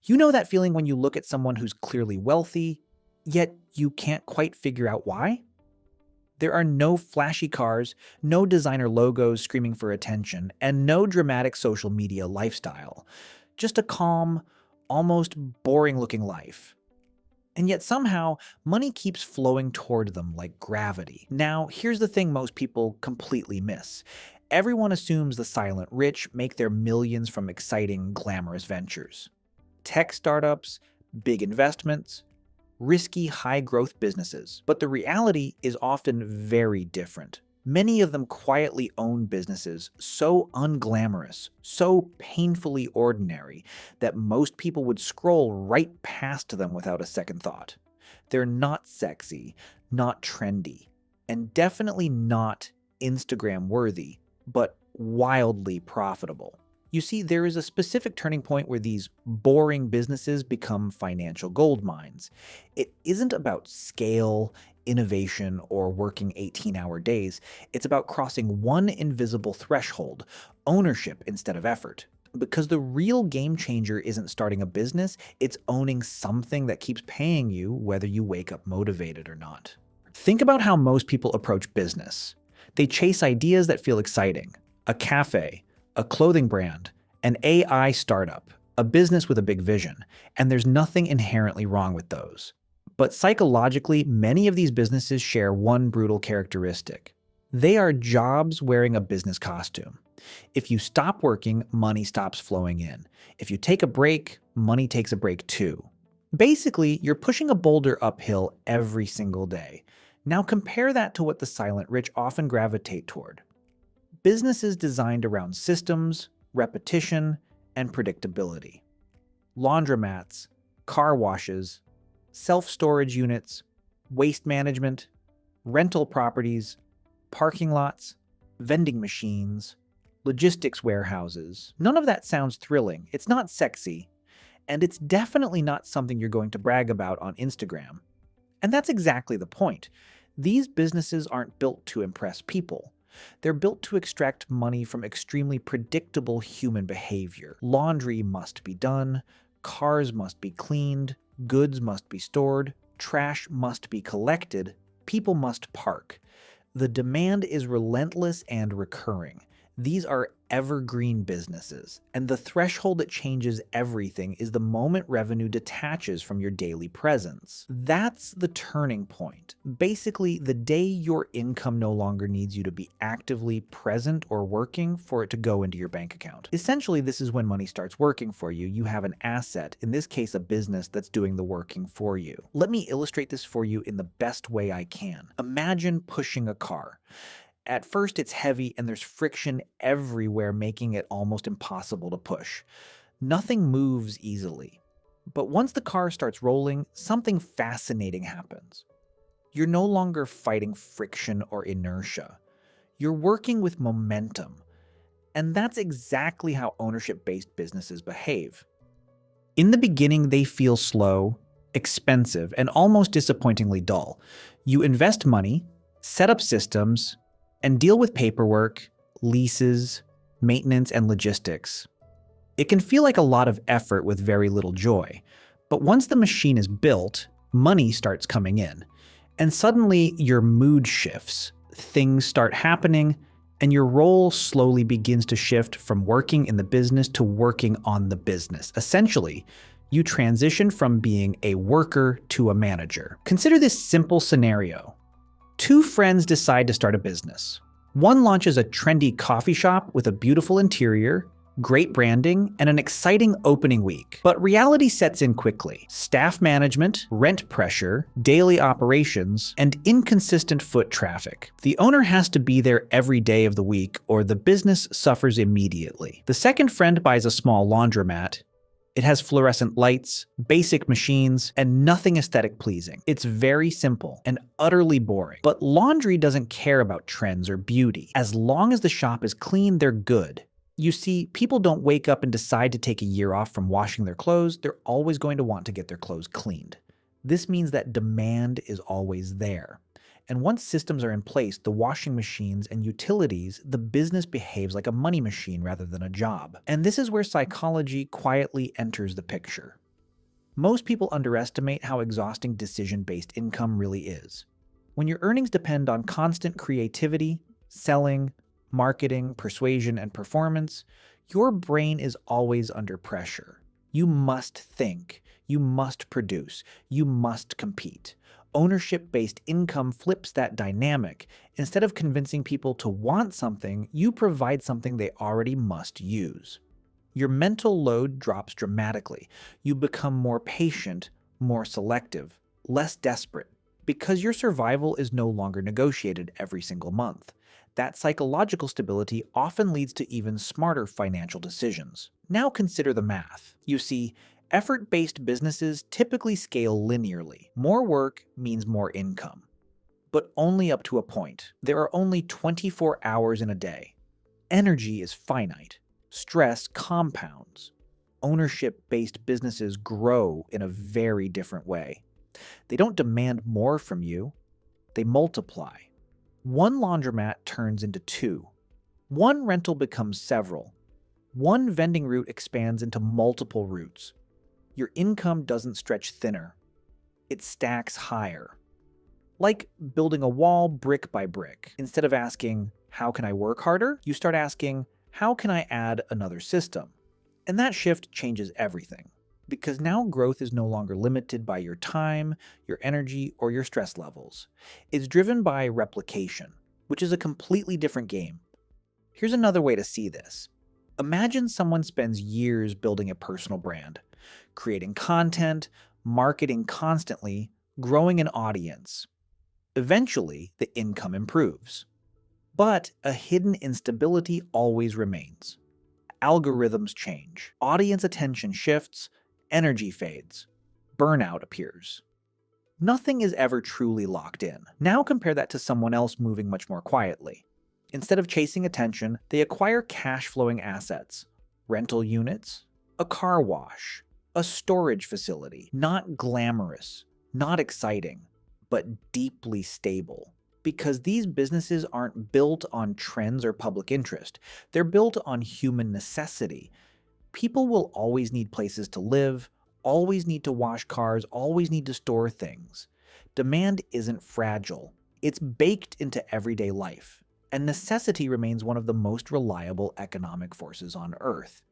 You know that feeling when you look at someone who's clearly wealthy, yet you can't quite figure out why? There are no flashy cars, no designer logos screaming for attention, and no dramatic social media lifestyle. Just a calm, almost boring looking life. And yet somehow, money keeps flowing toward them like gravity. Now, here's the thing most people completely miss. Everyone assumes the silent rich make their millions from exciting, glamorous ventures. Tech startups, big investments, risky, high-growth businesses. But the reality is often very different. Many of them quietly own businesses so unglamorous, so painfully ordinary, that most people would scroll right past them without a second thought. They're not sexy, not trendy, and definitely not Instagram-worthy, but wildly profitable. You see, there is a specific turning point where these boring businesses become financial gold mines. It isn't about scale, innovation, or working 18-hour days. It's about crossing one invisible threshold, ownership instead of effort. Because the real game changer isn't starting a business, it's owning something that keeps paying you whether you wake up motivated or not. Think about how most people approach business. They chase ideas that feel exciting. A cafe, a clothing brand, an AI startup, a business with a big vision, and there's nothing inherently wrong with those. But psychologically, many of these businesses share one brutal characteristic. They are jobs wearing a business costume. If you stop working, money stops flowing in. If you take a break, money takes a break too. Basically, you're pushing a boulder uphill every single day. Now compare that to what the silent rich often gravitate toward. Businesses designed around systems, repetition, and predictability. Laundromats, car washes, self-storage units, waste management, rental properties, parking lots, vending machines, logistics warehouses. None of that sounds thrilling. It's not sexy, and it's definitely not something you're going to brag about on Instagram. And that's exactly the point. These businesses aren't built to impress people. They're built to extract money from extremely predictable human behavior. Laundry must be done, cars must be cleaned, goods must be stored, trash must be collected, people must park. The demand is relentless and recurring. These are evergreen businesses, and the threshold that changes everything is the moment revenue detaches from your daily presence. That's the turning point. Basically, the day your income no longer needs you to be actively present or working for it to go into your bank account. Essentially, this is when money starts working for you. You have an asset, in this case a business, that's doing the working for you. Let me illustrate this for you in the best way I can. Imagine pushing a car. At first, it's heavy and there's friction everywhere, making it almost impossible to push. Nothing moves easily. But once the car starts rolling, something fascinating happens. You're no longer fighting friction or inertia. You're working with momentum. And that's exactly how ownership-based businesses behave. In the beginning, they feel slow, expensive, and almost disappointingly dull. You invest money, set up systems, and deal with paperwork, leases, maintenance, and logistics. It can feel like a lot of effort with very little joy. But once the machine is built, money starts coming in. And suddenly your mood shifts, things start happening, and your role slowly begins to shift from working in the business to working on the business. Essentially, you transition from being a worker to a manager. Consider this simple scenario. Two friends decide to start a business. One launches a trendy coffee shop with a beautiful interior, great branding, and an exciting opening week. But reality sets in quickly. Staff management, rent pressure, daily operations, and inconsistent foot traffic. The owner has to be there every day of the week or the business suffers immediately. The second friend buys a small laundromat. It has fluorescent lights, basic machines, and nothing aesthetic pleasing. It's very simple and utterly boring. But laundry doesn't care about trends or beauty. As long as the shop is clean, they're good. You see, people don't wake up and decide to take a year off from washing their clothes. They're always going to want to get their clothes cleaned. This means that demand is always there. And once systems are in place, the washing machines and utilities, the business behaves like a money machine rather than a job. And this is where psychology quietly enters the picture. Most people underestimate how exhausting decision-based income really is. When your earnings depend on constant creativity, selling, marketing, persuasion, and performance, your brain is always under pressure. You must think, you must produce, you must compete. Ownership-based income flips that dynamic. Instead of convincing people to want something, you provide something they already must use. Your mental load drops dramatically. You become more patient, more selective, less desperate, because your survival is no longer negotiated every single month. That psychological stability often leads to even smarter financial decisions. Now consider the math. You see, effort-based businesses typically scale linearly. More work means more income, but only up to a point. There are only 24 hours in a day. Energy is finite. Stress compounds. Ownership-based businesses grow in a very different way. They don't demand more from you. They multiply. One laundromat turns into two. One rental becomes several. One vending route expands into multiple routes. Your income doesn't stretch thinner. It stacks higher. Like building a wall brick by brick. Instead of asking, how can I work harder? You start asking, how can I add another system? And that shift changes everything. Because now growth is no longer limited by your time, your energy, or your stress levels. It's driven by replication, which is a completely different game. Here's another way to see this. Imagine someone spends years building a personal brand, creating content, marketing constantly, growing an audience. Eventually, the income improves. But a hidden instability always remains. Algorithms change, audience attention shifts, energy fades, burnout appears. Nothing is ever truly locked in. Now compare that to someone else moving much more quietly. Instead of chasing attention, they acquire cash-flowing assets, rental units, a car wash, a storage facility. Not glamorous, not exciting, but deeply stable. Because these businesses aren't built on trends or public interest. They're built on human necessity. People will always need places to live, always need to wash cars, always need to store things. Demand isn't fragile. It's baked into everyday life. And necessity remains one of the most reliable economic forces on Earth.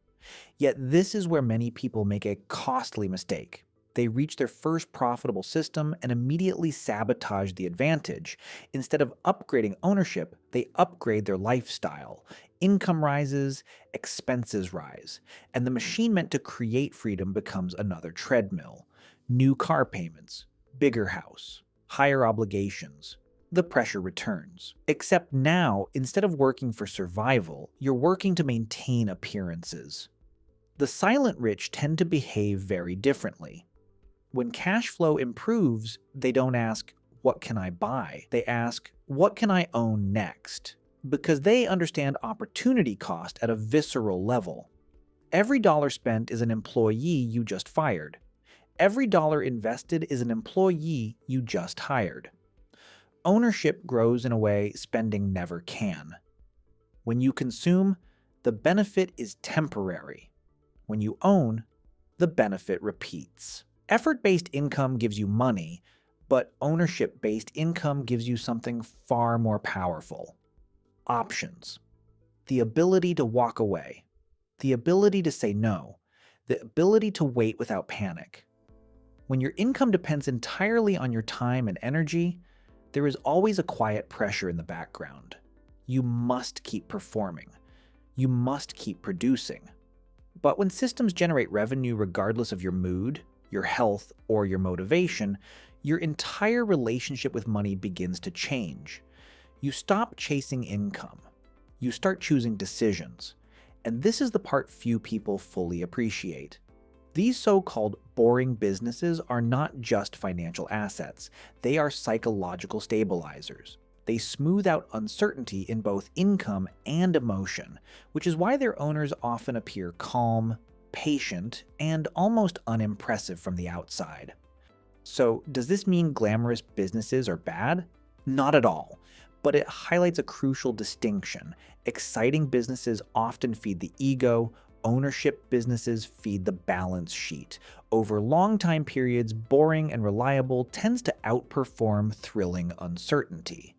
Yet this is where many people make a costly mistake. They reach their first profitable system and immediately sabotage the advantage. Instead of upgrading ownership, they upgrade their lifestyle. Income rises, expenses rise, and the machine meant to create freedom becomes another treadmill. New car payments, bigger house, higher obligations. The pressure returns. Except now, instead of working for survival, you're working to maintain appearances. The silent rich tend to behave very differently. When cash flow improves, they don't ask, what can I buy? They ask, what can I own next? Because they understand opportunity cost at a visceral level. Every dollar spent is an employee you just fired. Every dollar invested is an employee you just hired. Ownership grows in a way spending never can. When you consume, the benefit is temporary. When you own, the benefit repeats. Effort-based income gives you money, but ownership-based income gives you something far more powerful. Options. The ability to walk away. The ability to say no. The ability to wait without panic. When your income depends entirely on your time and energy, there is always a quiet pressure in the background. You must keep performing. You must keep producing. But when systems generate revenue regardless of your mood, your health, or your motivation, your entire relationship with money begins to change. You stop chasing income. You start choosing decisions. And this is the part few people fully appreciate. These so-called boring businesses are not just financial assets. They are psychological stabilizers. They smooth out uncertainty in both income and emotion, which is why their owners often appear calm, patient, and almost unimpressive from the outside. So, does this mean glamorous businesses are bad? Not at all, but it highlights a crucial distinction. Exciting businesses often feed the ego, ownership businesses feed the balance sheet. Over long time periods, boring and reliable tends to outperform thrilling uncertainty.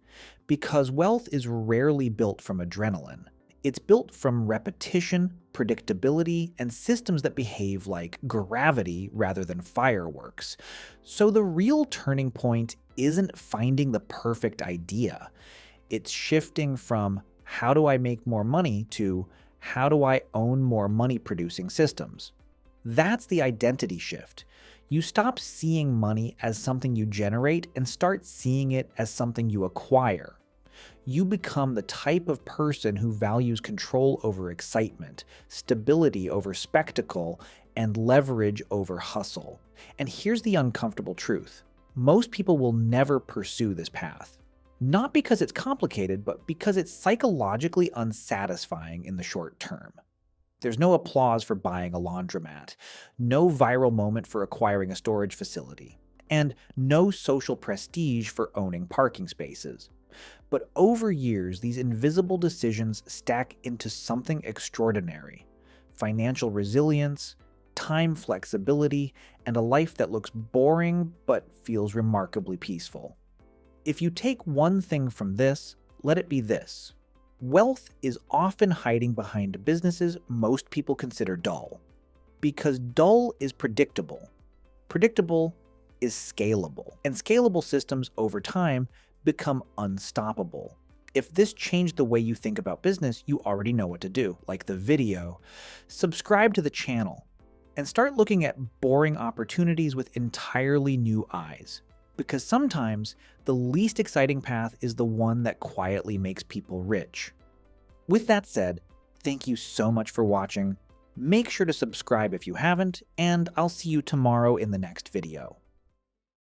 Because wealth is rarely built from adrenaline. It's built from repetition, predictability, and systems that behave like gravity rather than fireworks. So the real turning point isn't finding the perfect idea. It's shifting from how do I make more money to how do I own more money-producing systems. That's the identity shift. You stop seeing money as something you generate and start seeing it as something you acquire. You become the type of person who values control over excitement, stability over spectacle, and leverage over hustle. And here's the uncomfortable truth. Most people will never pursue this path. Not because it's complicated, but because it's psychologically unsatisfying in the short term. There's no applause for buying a laundromat, no viral moment for acquiring a storage facility, and no social prestige for owning parking spaces. But over years, these invisible decisions stack into something extraordinary: financial resilience, time flexibility, and a life that looks boring but feels remarkably peaceful. If you take one thing from this, let it be this. Wealth is often hiding behind businesses most people consider dull. Because dull is predictable. Predictable is scalable. And scalable systems over time become unstoppable. If this changed the way you think about business, you already know what to do. Like the video, subscribe to the channel, and start looking at boring opportunities with entirely new eyes. Because sometimes the least exciting path is the one that quietly makes people rich. With that said, thank you so much for watching. Make sure to subscribe if you haven't, and I'll see you tomorrow in the next video.